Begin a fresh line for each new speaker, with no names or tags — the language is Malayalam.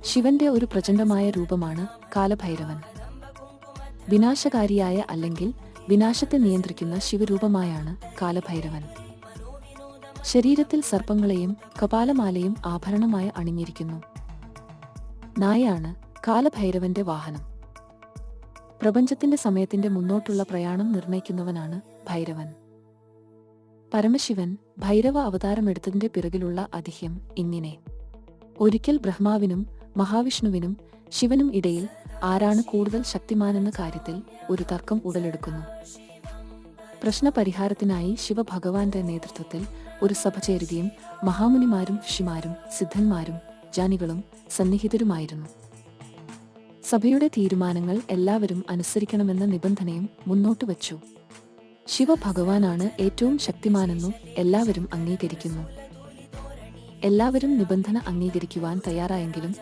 ശിവന്റെ ഒരു പ്രചണ്ഡമായ രൂപമാണ് കാലഭൈരവൻ. വിനാശകാരിയായ അല്ലെങ്കിൽ വിനാശത്തെ നിയന്ത്രിക്കുന്ന ശിവരൂപമായാണ് കാലഭൈരവൻ. ശരീരത്തിൽ സർപ്പങ്ങളെയും കപാലമാലയും ആഭരണമായി അണിഞ്ഞിരിക്കുന്നു. നായയാണ് കാലഭൈരവന്റെ വാഹനം. പ്രപഞ്ചത്തിന്റെ സമയത്തിന്റെ മുന്നോട്ടുള്ള പ്രയാണം നിർണയിക്കുന്നവനാണ് ഭൈരവൻ. പരമശിവൻ ഭൈരവ അവതാരമെടുത്തതിന്റെ പിറകിലുള്ള അതിഹ്യം ഇങ്ങനെ. ഒരിക്കൽ ബ്രഹ്മാവിനും മഹാവിഷ്ണുവിനും ശിവനും ഇടയിൽ ആരാണ് കൂടുതൽ ശക്തിമാനെന്ന കാര്യത്തിൽ ഒരു തർക്കം ഉടലെടുക്കുന്നു. പ്രശ്നപരിഹാരത്തിനായി ശിവഭഗവാന്റെ നേതൃത്വത്തിൽ ഒരു സഭ ചേരുകയും മഹാമുനിമാരും ഋഷിമാരും സിദ്ധന്മാരും ജ്ഞാനികളും സന്നിഹിതരുമായിരുന്നു. സഭയുടെ തീരുമാനങ്ങൾ എല്ലാവരും അനുസരിക്കണമെന്ന നിബന്ധനയും മുന്നോട്ട് വച്ചു. ശിവഭഗവാനാണ് ഏറ്റവും ശക്തിമാനെന്നും എല്ലാവരും അംഗീകരിക്കുന്നു. എല്ലാവരും നിബന്ധന അംഗീകരിക്കുവാൻ തയ്യാറായെങ്കിലും